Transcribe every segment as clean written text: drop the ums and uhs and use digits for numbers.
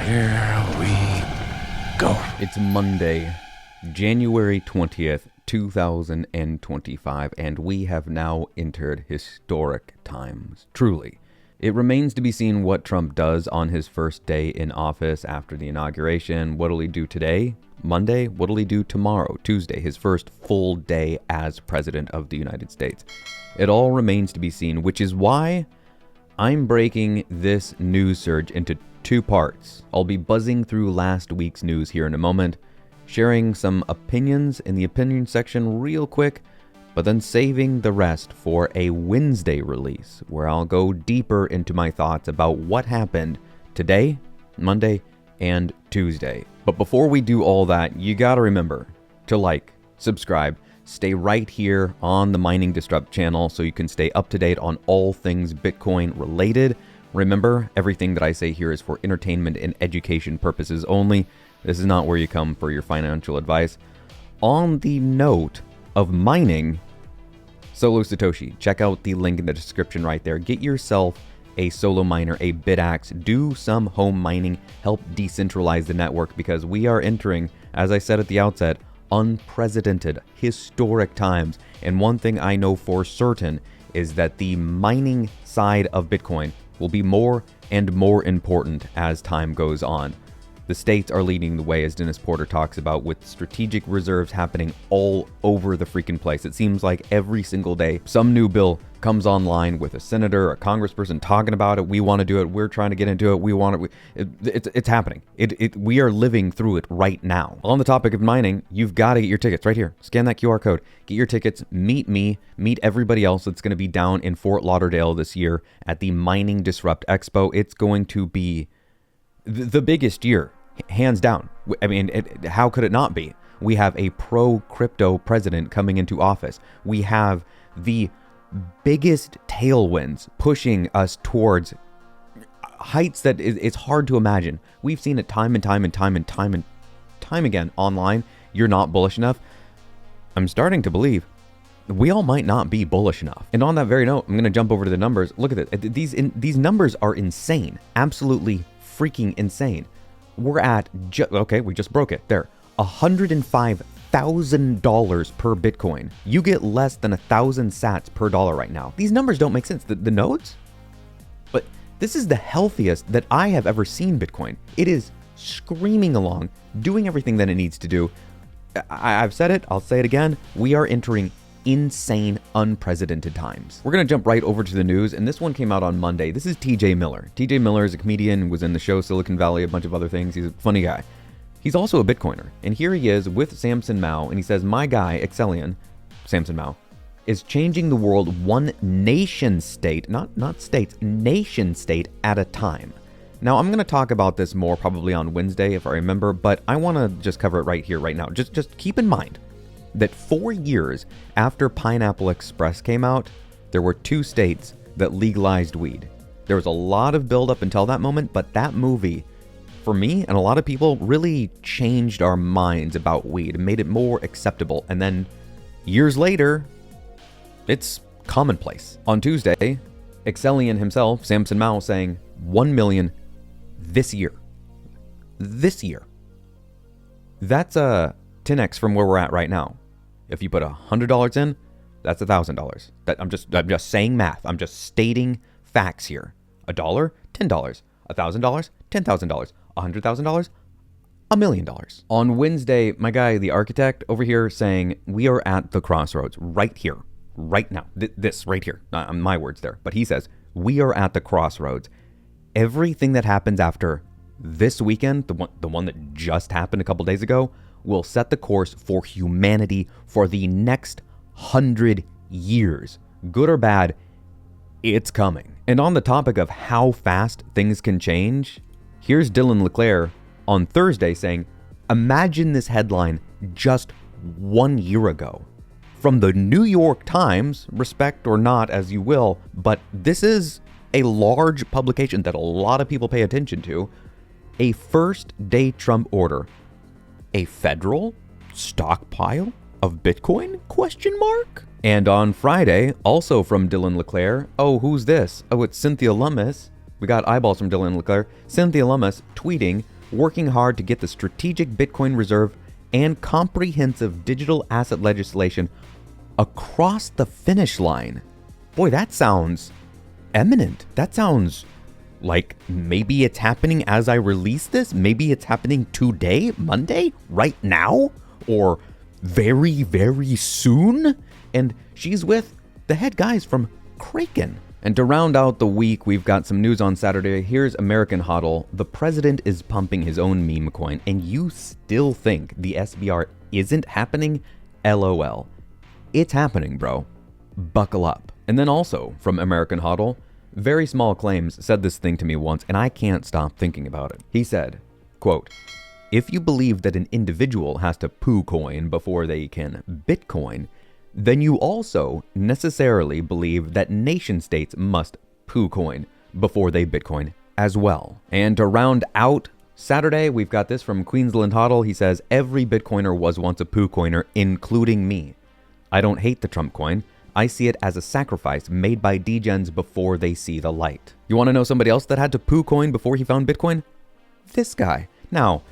Here we go. It's Monday, January 20th, 2025, and we have now entered historic times. Truly. It remains to be seen what Trump does on his first day in office after the inauguration. What'll he do today? Monday? What'll he do tomorrow? Tuesday, his first full day as president of the United States. It all remains to be seen, which is why I'm breaking this news surge into two parts. I'll be buzzing through last week's news here in a moment, sharing some opinions in the opinion section real quick, but then saving the rest for a Wednesday release, where I'll go deeper into my thoughts about what happened today, Monday, and Tuesday. But before we do all that, you gotta remember to like, subscribe, stay right here on the Mining Disrupt channel so you can stay up to date on all things Bitcoin related. Remember, everything that I say here is for entertainment and education purposes only. This is not where you come for your financial advice. On the note of mining, Solo Satoshi, check out the link in the description right there. Get yourself a solo miner, a Bitaxe, do some home mining, help decentralize the network, because we are entering, as I said at the outset, unprecedented, historic times. And one thing I know for certain is that the mining side of Bitcoin will be more and more important as time goes on. The states are leading the way, as Dennis Porter talks about, with strategic reserves happening all over the freaking place. It seems like every single day, some new bill comes online with a senator, a congressperson talking about it. We want to do it. We're trying to get into it. We want it. It's happening. We are living through it right now. On the topic of mining, you've got to get your tickets right here. Scan that QR code. Get your tickets. Meet me. Meet everybody else that's going to be down in Fort Lauderdale this year at the Mining Disrupt Expo. It's going to be the biggest year, hands down. I mean, how could it not be? We have a pro-crypto president coming into office. We have the biggest tailwinds pushing us towards heights that it's hard to imagine. We've seen it time and time again online. You're not bullish enough. I'm starting to believe we all might not be bullish enough. And on that very note, I'm going to jump over to the numbers. Look at it. These numbers are insane. Absolutely freaking insane. We're at, okay, we just broke it. There, $105,000 per Bitcoin. You get less than 1,000 sats per dollar right now. These numbers don't make sense. The nodes? But this is the healthiest that I have ever seen Bitcoin. It is screaming along, doing everything that it needs to do. I've said it, I'll say it again. We are entering insane, unprecedented times. We're going to jump right over to the news, and this one came out on Monday. This is TJ Miller. TJ Miller is a comedian, was in the show Silicon Valley, a bunch of other things. He's a funny guy. He's also a Bitcoiner. And here he is with Samson Mow, and he says, my guy, Excellion, Samson Mow, is changing the world one nation state, not states, nation state at a time. Now, I'm going to talk about this more probably on Wednesday if I remember, but I want to just cover it right here, right now. Just keep in mind that 4 years after Pineapple Express came out, there were 2 states that legalized weed. There was a lot of build up until that moment, but that movie, for me and a lot of people, really changed our minds about weed and made it more acceptable. And then years later, it's commonplace. On Tuesday, Excellion himself, Samson Mow, saying 1 million this year. This year. That's a 10x from where we're at right now. If you put $100 in, that's $1,000. I'm just saying math. I'm just stating facts here. $1, $10. $1,000, $10,000. $100,000, $1 million. On Wednesday, my guy, the architect over here, saying we are at the crossroads right here, right now. This right here. Not my words there, but he says we are at the crossroads. Everything that happens after this weekend, the one that just happened a couple days ago, will set the course for humanity for the next 100 years. Good or bad, it's coming. And on the topic of how fast things can change, here's Dylan LeClaire on Thursday saying, imagine this headline just 1 year ago. From the New York Times, respect or not as you will, but this is a large publication that a lot of people pay attention to. A first-day Trump order. A federal stockpile of Bitcoin? ? And on Friday, also from Dylan LeClaire, oh, who's this? Oh, it's Cynthia Lummis. We got eyeballs from Dylan LeClaire. Cynthia Lummis tweeting, working hard to get the strategic Bitcoin reserve and comprehensive digital asset legislation across the finish line. Boy, that sounds imminent. That sounds like maybe it's happening as I release this. Maybe it's happening today, Monday, right now, or very, very soon. And she's with the head guys from Kraken. And to round out the week, we've got some news on Saturday. Here's American HODL. The president is pumping his own meme coin, and you still think the SBR isn't happening? LOL. It's happening, bro. Buckle up. And then also from American HODL, Very Small Claims said this thing to me once, and I can't stop thinking about it. He said, quote, "If you believe that an individual has to poo coin before they can Bitcoin, then you also necessarily believe that nation states must poo coin before they Bitcoin as well." And to round out Saturday, we've got this from Queensland HODL. He says, "Every Bitcoiner was once a poo coiner, including me. I don't hate the Trump coin. I see it as a sacrifice made by degens before they see the light." You want to know somebody else that had to poo coin before he found Bitcoin? This guy. Now,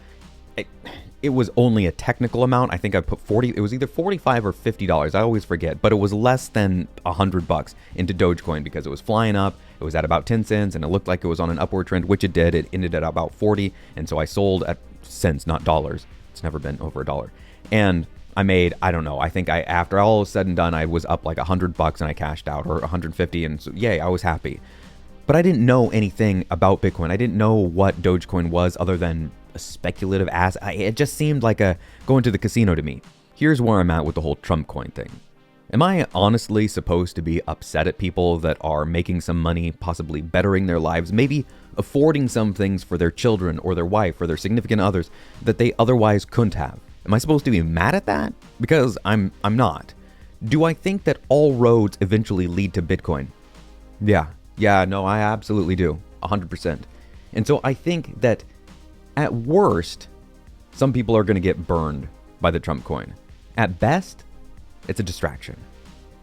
it was only a technical amount. I think I put 40, it was either $45 or $50. I always forget, but it was less than $100 into Dogecoin because it was flying up. It was at about 10 cents and it looked like it was on an upward trend, which it did. It ended at about 40. And so I sold at cents, not dollars. It's never been over $1. And I made, I don't know, I think after all was said and done, I was up like $100 and I cashed out, or 150. And so, yay, I was happy. But I didn't know anything about Bitcoin. I didn't know what Dogecoin was other than a speculative asset. It just seemed like going to the casino to me. Here's where I'm at with the whole Trump coin thing. Am I honestly supposed to be upset at people that are making some money, possibly bettering their lives, maybe affording some things for their children or their wife or their significant others that they otherwise couldn't have? Am I supposed to be mad at that? Because I'm not. Do I think that all roads eventually lead to Bitcoin? Yeah, no, I absolutely do. 100%. And so I think that at worst, some people are going to get burned by the Trump coin. At best, it's a distraction.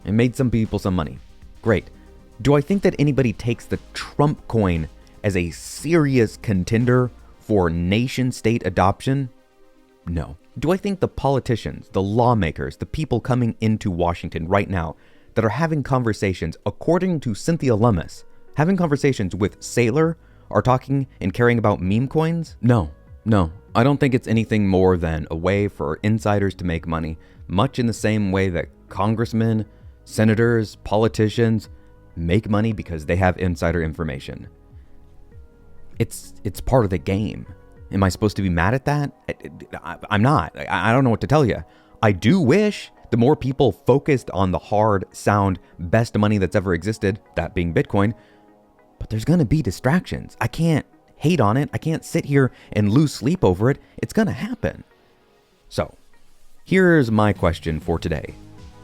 It made some people some money. Great. Do I think that anybody takes the Trump coin as a serious contender for nation-state adoption? No. Do I think the politicians, the lawmakers, the people coming into Washington right now that are having conversations, according to Cynthia Lummis, having conversations with Saylor, are talking and caring about meme coins? No. I don't think it's anything more than a way for insiders to make money, much in the same way that congressmen, senators, politicians make money because they have insider information. It's part of the game. Am I supposed to be mad at that? I'm not. I don't know what to tell you. I do wish the more people focused on the hard, sound, best money that's ever existed, that being Bitcoin, but there's going to be distractions. I can't hate on it. I can't sit here and lose sleep over it. It's going to happen. So, here's my question for today.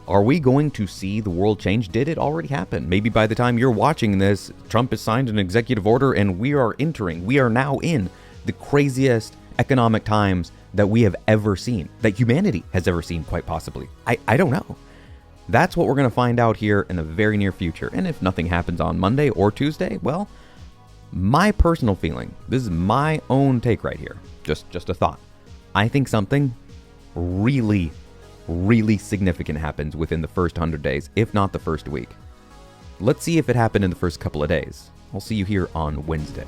Are we going to see the world change? Did it already happen? Maybe by the time you're watching this, Trump has signed an executive order and we are now in the craziest economic times that we have ever seen, that humanity has ever seen, quite possibly. I don't know. That's what we're going to find out here in the very near future. And if nothing happens on Monday or Tuesday, well, my personal feeling, this is my own take right here, just a thought. I think something really, really significant happens within the first 100 days, if not the first week. Let's see if it happened in the first couple of days. I'll see you here on Wednesday.